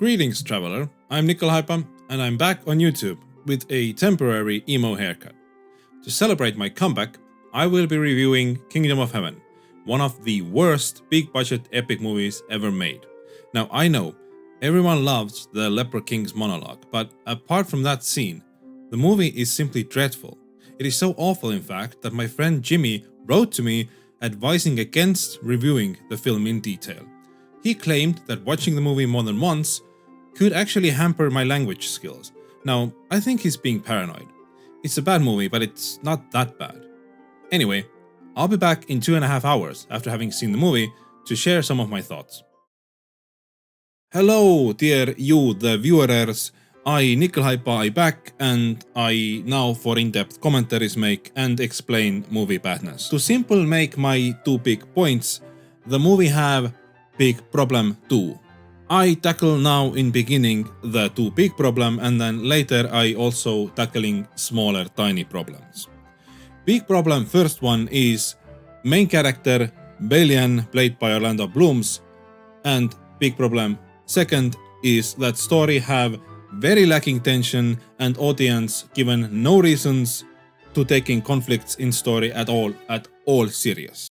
Greetings, traveler. I'm Nickelhypa, and I'm back on YouTube with a temporary emo haircut. To celebrate my comeback, I will be reviewing Kingdom of Heaven, one of the worst big-budget epic movies ever made. Now, I know everyone loves the Leper King's monologue, but apart from that scene, the movie is simply dreadful. It is so awful, in fact, that my friend Jimmy wrote to me advising against reviewing the film in detail. He claimed that watching the movie more than once could actually hamper my language skills. Now, I think he's being paranoid. It's a bad movie, but it's not that bad. Anyway, I'll be back in 2.5 hours after having seen the movie to share some of my thoughts. Hello, dear you, the viewers. I, Nickelhypa, I back, and I now for in-depth commentaries make and explain movie badness. To simple make my two big points, the movie have big problem too. I tackle now in beginning the two big problem, and then later I also tackling smaller tiny problems. Big problem first one is main character Balian played by Orlando Blooms, and big problem second is that story have very lacking tension and audience given no reasons to taking conflicts in story at all serious.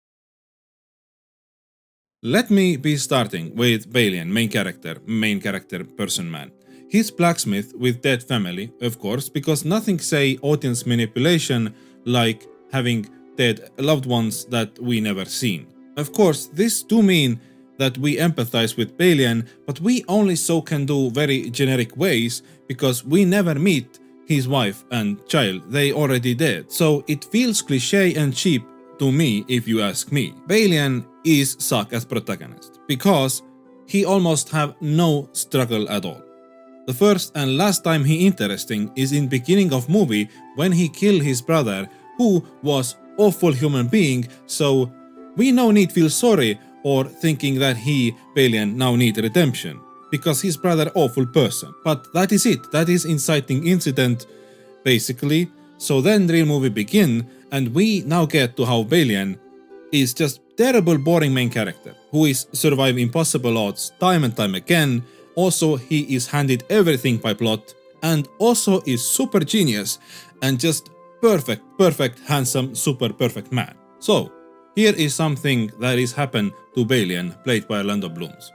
Let me be starting with Balian, main character person man. He's blacksmith with dead family, of course, because nothing say audience manipulation like having dead loved ones that we never seen. Of course, this do mean that we empathize with Balian, but we only so can do very generic ways because we never meet his wife and child, they already dead. So it feels cliché and cheap to me if you ask me. Balian is suck as protagonist because he almost have no struggle at all. The first and last time he interesting is in beginning of movie when he kill his brother who was awful human being, so we no need feel sorry or thinking that he, Balian, now need redemption because his brother awful person. But that is it, that is inciting incident basically. So then the real movie begin and we now get to how Balian is just terrible boring main character who is survive impossible odds time and time again. Also he is handed everything by plot and also is super genius and just perfect handsome super perfect man. So here is something that is happened to Balian played by Orlando Blooms.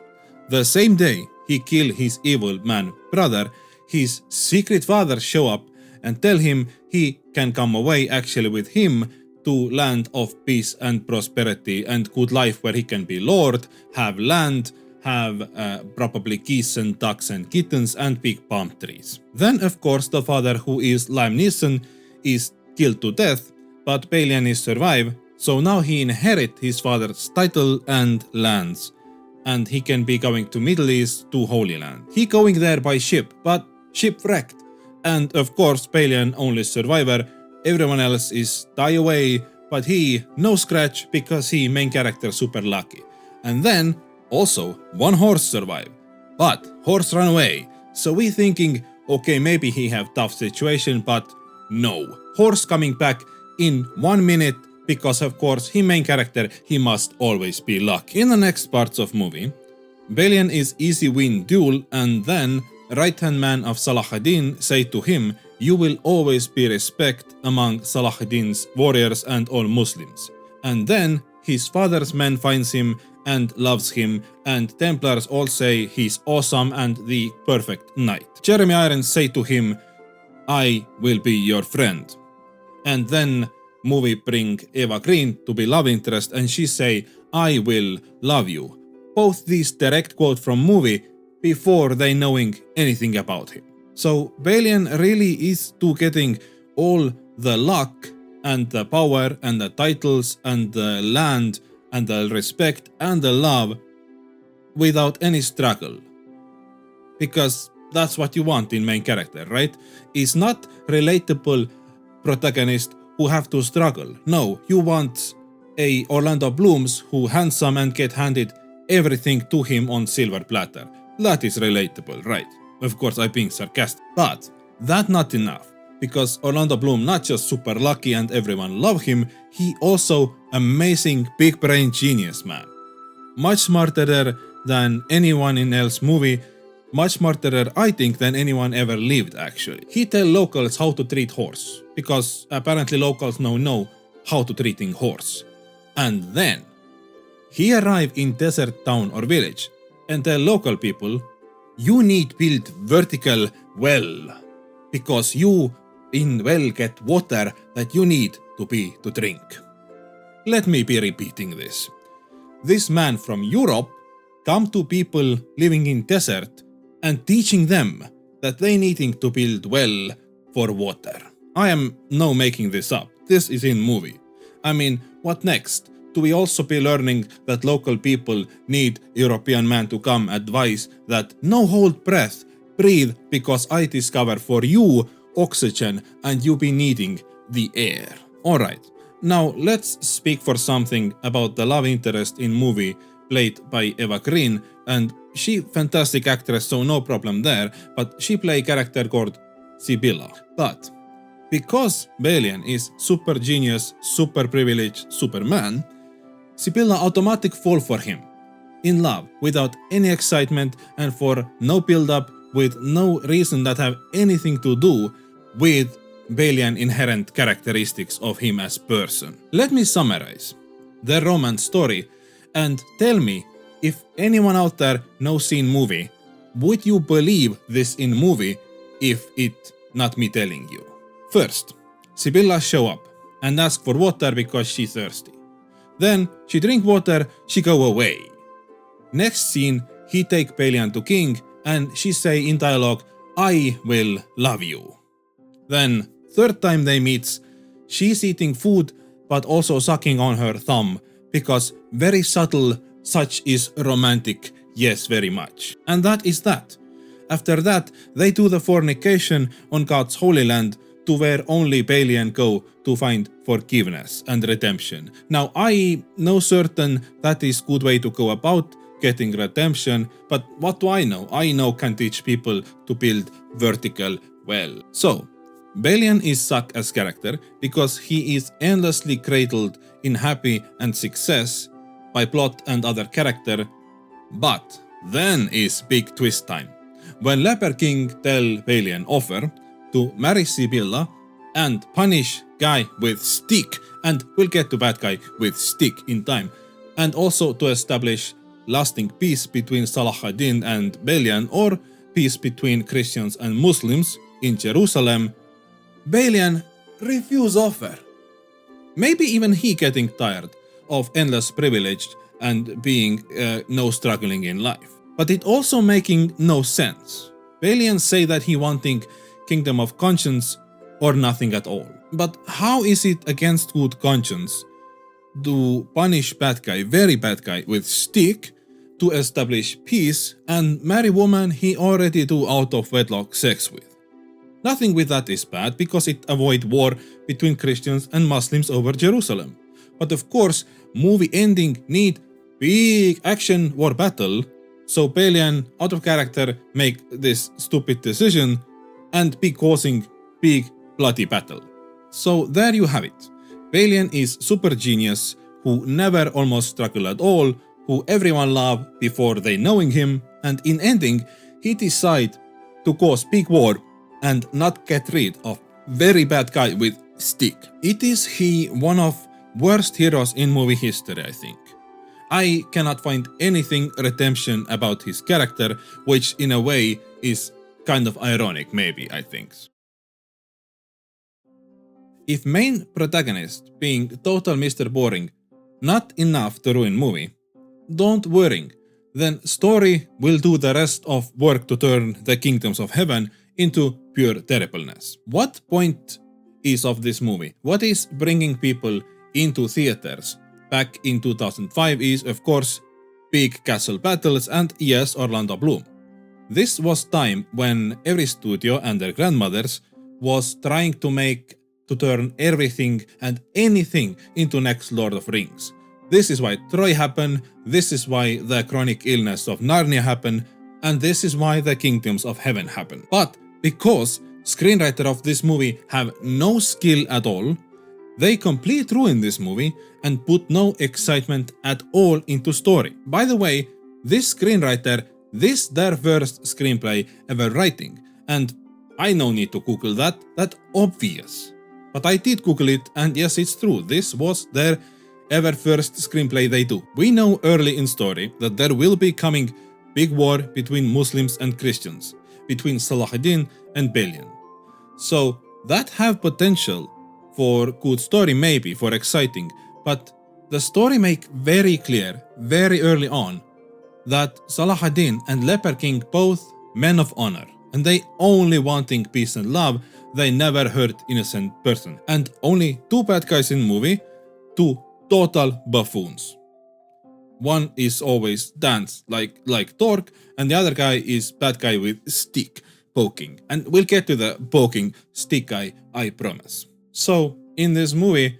The same day he kill his evil man brother, his secret father show up and tell him he can come away actually with him to land of peace and prosperity and good life where he can be lord, have land, have probably geese and ducks and kittens and big palm trees. Then of course the father, who is Liam Neeson, is killed to death, but Balian is survive, so now he inherit his father's title and lands, and he can be going to Middle East to Holy Land. He going there by ship, but shipwrecked. And of course Balian only survivor, everyone else is die away, but he no scratch because he main character super lucky. And then also one horse survive, but horse run away. So we thinking okay maybe he have tough situation, but no, horse coming back in 1 minute because of course he main character he must always be lucky. In the next parts of movie, Balian is easy win duel and then right-hand man of Salah-ad-Din say to him, you will always be respect among Salah-ad-Din's warriors and all Muslims. And then his father's man finds him and loves him, and Templars all say he's awesome and the perfect knight. Jeremy Irons say to him, I will be your friend. And then movie bring Eva Green to be love interest and she say, I will love you. Both these direct quote from movie before they knowing anything about him. So Balian really is to getting all the luck and the power and the titles and the land and the respect and the love without any struggle. Because that's what you want in main character, right? It's not relatable protagonist who have to struggle. No, you want a Orlando Blooms who handsome and get handed everything to him on silver platter. That is relatable, right? Of course I'm being sarcastic, but that not enough, because Orlando Bloom not just super lucky and everyone love him, he also amazing big brain genius man. Much smarter than anyone in else movie much smarter, I think, than anyone ever lived actually. He tell locals how to treat horse, because apparently locals know how to treating horse. And then he arrive in desert town or village and tell local people, you need build vertical well, because you in well get water that you need to drink. Let me be repeating this. This man from Europe come to people living in desert and teaching them that they needing to build well for water. I am no making this up. This is in movie. I mean, what next? Do we also be learning that local people need European man to come advise that no hold breath, breathe, because I discover for you oxygen and you be needing the air. Alright, now let's speak for something about the love interest in movie played by Eva Green, and she fantastic actress, so no problem there, but she play character called Sibylla. But because Balian is super genius, super privileged Superman, Sibylla automatic fall for him, in love, without any excitement and for no build-up, with no reason that have anything to do with Balian inherent characteristics of him as person. Let me summarize the romance story and tell me if anyone out there knows seen movie, would you believe this in movie if it not me telling you? First, Sibylla show up and ask for water because she's thirsty. Then she drink water, she go away. Next scene, he take Balian to king and she say in dialogue, I will love you. Then third time they meets, she's eating food but also sucking on her thumb because very subtle, such is romantic, yes very much. And that is that. After that, they do the fornication on God's holy land to where only Balian go to find forgiveness and redemption. Now I know certain that is good way to go about getting redemption, but what do I know? I know can teach people to build vertical well. So, Balian is suck as character because he is endlessly cradled in happy and success by plot and other character, but then is big twist time. When Leper King tell Balian offer to marry Sibylla and punish guy with stick, and we'll get to bad guy with stick in time, and also to establish lasting peace between Salah ad-Din and Balian, or peace between Christians and Muslims in Jerusalem, Balian refuse offer. Maybe even he getting tired of endless privilege and being no struggling in life. But it also making no sense. Balian say that he wanting kingdom of conscience or nothing at all. But how is it against good conscience to punish bad guy, very bad guy, with stick to establish peace and marry woman he already do out of wedlock sex with? Nothing with that is bad because it avoid war between Christians and Muslims over Jerusalem. But of course, movie ending need big action war battle, so Balian out of character make this stupid decision and be causing big bloody battle. So there you have it. Balian is super genius who never almost struggle at all, who everyone love before they knowing him, and in ending he decide to cause big war and not get rid of very bad guy with stick. It is he one of worst heroes in movie history, I think. I cannot find anything redemption about his character, which in a way is kind of ironic, maybe, I think. If main protagonist being total Mr. Boring not enough to ruin movie, don't worry, then story will do the rest of work to turn the kingdoms of heaven into pure terribleness. What point is of this movie? What is bringing people into theaters back in 2005 is, of course, big castle battles and yes, Orlando Bloom. This was time when every studio and their grandmothers was trying to turn everything and anything into next Lord of Rings. This is why Troy happened, this is why the chronic illness of Narnia happened, and this is why the kingdoms of heaven happened. But because screenwriter of this movie have no skill at all, they complete ruin this movie and put no excitement at all into story. By the way, this screenwriter This their first screenplay ever writing, and I no need to Google that obvious. But I did Google it, and yes, it's true, this was their ever first screenplay they do. We know early in story that there will be coming big war between Muslims and Christians, between Salahuddin and Balian. So that have potential for good story maybe, for exciting, but the story make very clear, very early on, that Salahuddin and Leper King both men of honor, and they only wanting peace and love, they never hurt innocent person. And only two bad guys in movie, two total buffoons. One is always dance like Torque, and the other guy is bad guy with stick poking. And we'll get to the poking stick guy, I promise. So in this movie,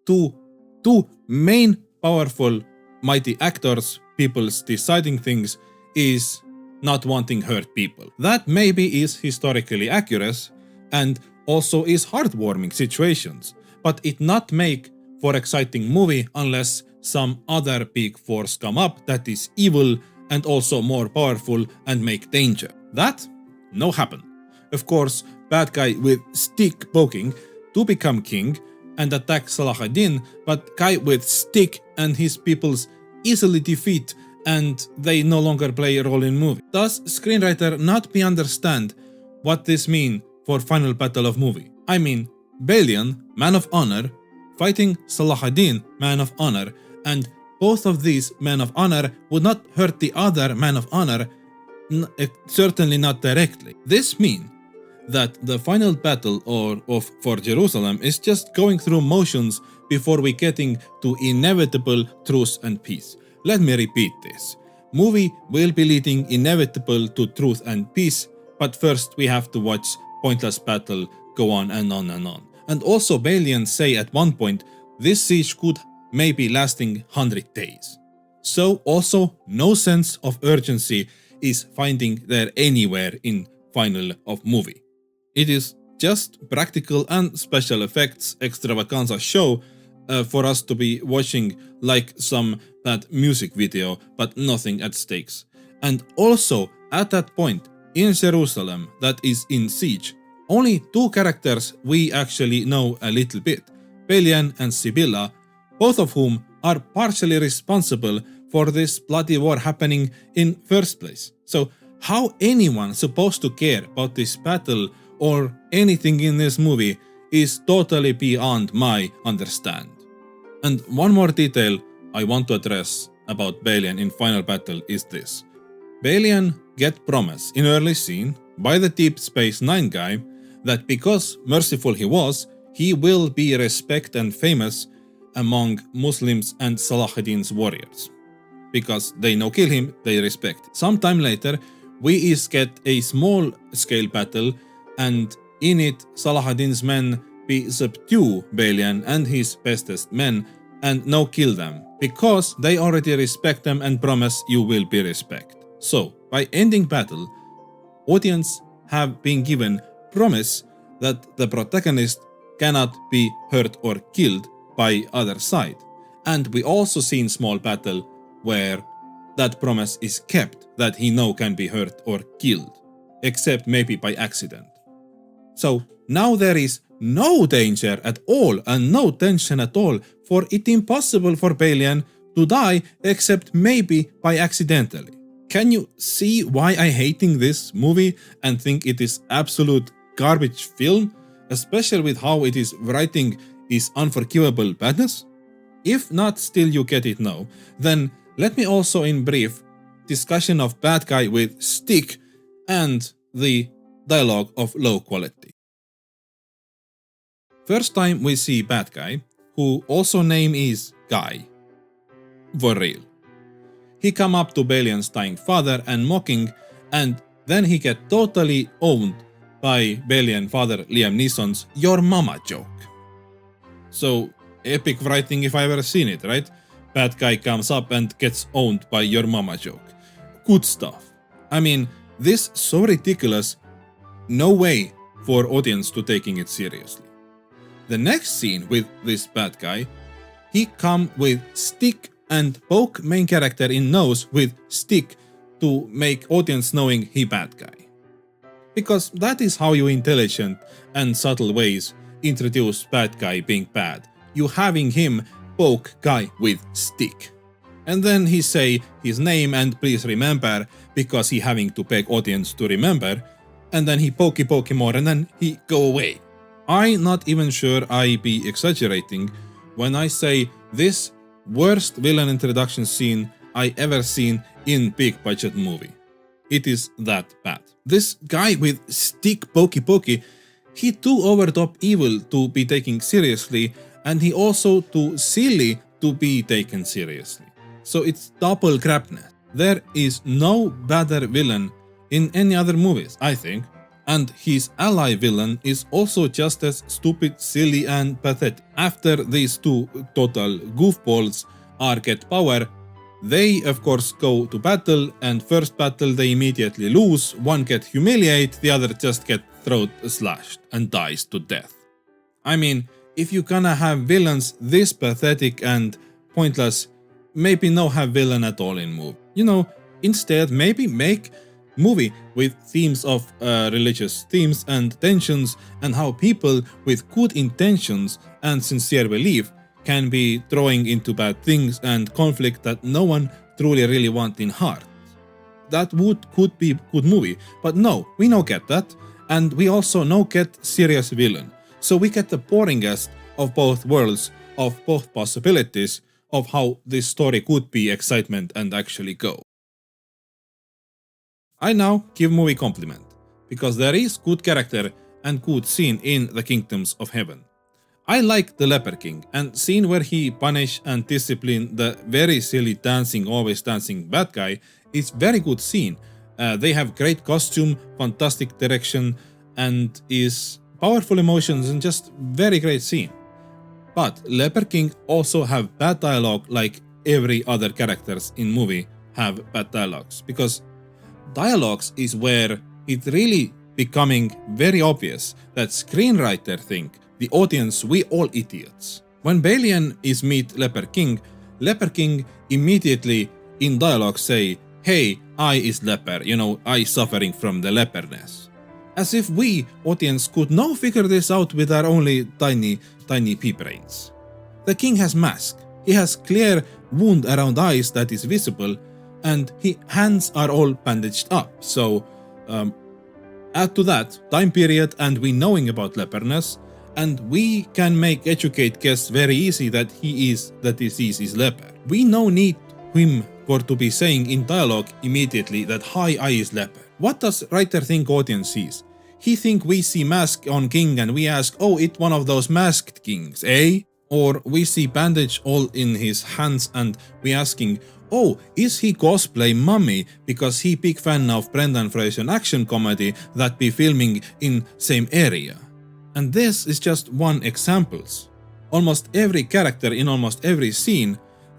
two main powerful mighty actors, people's deciding things is not wanting hurt people. That maybe is historically accurate and also is heartwarming situations, but it not make for exciting movie unless some other big force come up that is evil and also more powerful and make danger. That no happen. Of course, bad guy with stick poking to become king and attack Salahuddin, but guy with stick and his peoples easily defeat and they no longer play a role in movie. Does screenwriter not be understand what this mean for final battle of movie? I mean, Balian, man of honor, fighting Salahuddin, man of honor, and both of these men of honor would not hurt the other man of honor, certainly not directly. This mean that the final battle for Jerusalem is just going through motions before we getting to inevitable truth and peace. Let me repeat this. Movie will be leading inevitable to truth and peace, but first we have to watch pointless battle go on and on and on. And also Balian say at one point, this siege could maybe lasting 100 days. So also no sense of urgency is finding there anywhere in final of movie. It is just practical and special effects extravaganza show for us to be watching like some that music video, but nothing at stakes. And also at that point in Jerusalem that is in siege, only two characters we actually know a little bit, Balian and Sibylla, both of whom are partially responsible for this bloody war happening in first place. So how anyone supposed to care about this battle or anything in this movie is totally beyond my understand. And one more detail I want to address about Balian in final battle is this. Balian get promise in early scene by the Deep Space Nine guy that because merciful he was, he will be respect and famous among Muslims and Salahuddin's warriors. Because they no kill him, they respect. Sometime later, we is get a small scale battle and in it Salahuddin's men be subdue Balian and his bestest men and no kill them, because they already respect them and promise you will be respect. So, by ending battle, audience have been given promise that the protagonist cannot be hurt or killed by other side. And we also seen small battle where that promise is kept, that he no can be hurt or killed, except maybe by accident. So now there is no danger at all and no tension at all, for it impossible for Balian to die except maybe by accidentally. Can you see why I hating this movie and think it is absolute garbage film, especially with how it is writing is unforgivable badness? If not still you get it now, then let me also in brief discussion of bad guy with stick and the dialogue of low quality. First time we see bad guy, who also name is Guy. For real. He come up to Balian's dying father and mocking, and then he get totally owned by Balian father Liam Neeson's "Your Mama" joke. So epic writing if I've ever seen it, right? Bad guy comes up and gets owned by "Your Mama" joke. Good stuff. I mean, this so ridiculous, no way for audience to taking it seriously. The next scene with this bad guy, he come with stick and poke main character in nose with stick to make audience knowing he bad guy. Because that is how you intelligent and subtle ways introduce bad guy being bad. You having him poke guy with stick. And then he say his name and please remember, because he having to beg audience to remember, and then he pokey more and then he go away. I not even sure I be exaggerating when I say this worst villain introduction scene I ever seen in big budget movie. It is that bad. This guy with stick pokey, he too over top evil to be taken seriously, and he also too silly to be taken seriously. So it's double crapness. There is no better villain in any other movies, I think. And his ally villain is also just as stupid, silly and pathetic. After these two total goofballs are get power, they of course go to battle, and first battle they immediately lose, one get humiliated, the other just get throat slashed and dies to death. I mean, if you gonna have villains this pathetic and pointless, maybe no have villain at all in movie. You know, instead maybe make movie with themes of religious themes and tensions, and how people with good intentions and sincere belief can be throwing into bad things and conflict that no one truly really want in heart. That could be good movie, but no, we no get that, and we also no get serious villain. So we get the boringest of both worlds, of both possibilities, of how this story could be excitement and actually go. I now give movie compliment, because there is good character and good scene in The Kingdoms of Heaven. I like the Leper King, and scene where he punish and discipline the very silly always dancing bad guy is very good scene. They have great costume, fantastic direction, and is powerful emotions and just very great scene. But Leper King also have bad dialogue like every other characters in movie have bad dialogues, because dialogues is where it really becoming very obvious that screenwriter think the audience we all idiots. When Balian is meet Leper King immediately in dialogue say, hey, I is leper, I suffering from the leperness. As if we, audience, could now figure this out with our only tiny pea brains. The king has mask, he has clear wound around eyes that is visible, and his hands are all bandaged up, so add to that time period and we knowing about leperness, and we can make educate guess very easy that that disease is leper. We no need him for to be saying in dialogue immediately that hi, I is leper. What does writer think audience sees? He think we see mask on king and we ask, oh, it's one of those masked kings, eh? Or we see bandage all in his hands and we asking, oh, is he cosplay mummy because he big fan of Brendan Fraser action comedy that be filming in same area? And this is just one examples. Almost every character in almost every scene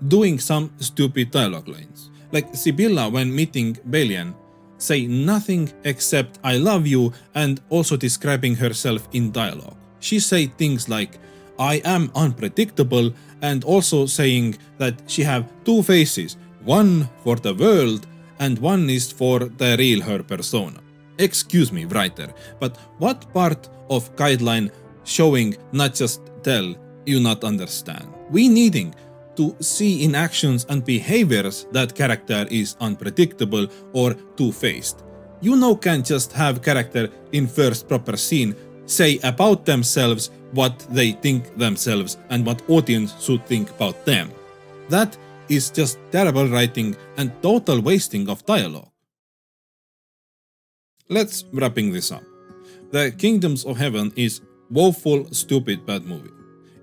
doing some stupid dialogue lines. Like Sibylla when meeting Balian say nothing except I love you and also describing herself in dialogue. She say things like I am unpredictable and also saying that she have two faces, one for the world and one is for the real her persona. Excuse me, writer, but what part of guideline showing not just tell you not understand? We needing to see in actions and behaviors that character is unpredictable or two-faced. You can't just have character in first proper scene say about themselves what they think themselves and what audience should think about them. That is just terrible writing and total wasting of dialogue. Let's wrapping this up. The Kingdoms of Heaven is woeful, stupid, bad movie.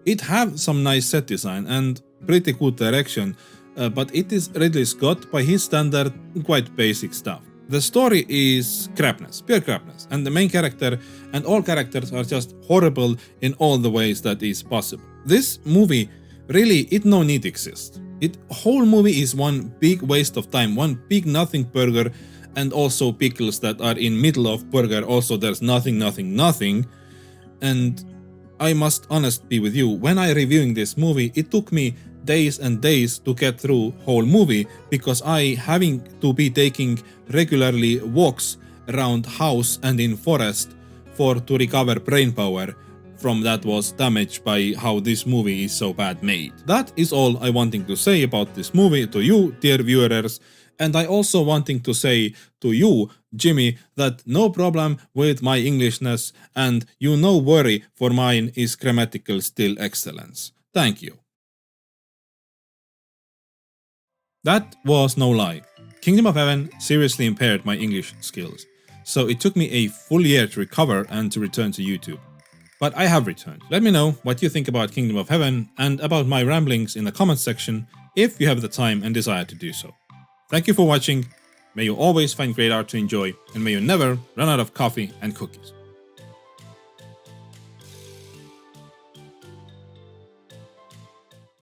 It have some nice set design and pretty good direction, but it is Ridley Scott by his standard quite basic stuff. The story is crapness, pure crapness, and the main character and all characters are just horrible in all the ways that is possible. This movie really it no need exist. It whole movie is one big waste of time, one big nothing burger, and also pickles that are in middle of burger. Also there's nothing. And I must honest be with you, when I reviewing this movie, it took me days and days to get through whole movie because I having to be taking regularly walks around house and in forest to recover brain power from that was damaged by how this movie is so bad made. That is all I wanting to say about this movie to you, dear viewers, and I also wanting to say to you, Jimmy, that no problem with my Englishness and you no worry for mine is grammatical still excellence. Thank you. That was no lie. Kingdom of Heaven seriously impaired my English skills, so it took me a full year to recover and to return to YouTube. But I have returned. Let me know what you think about Kingdom of Heaven and about my ramblings in the comments section if you have the time and desire to do so. Thank you for watching, may you always find great art to enjoy, and may you never run out of coffee and cookies.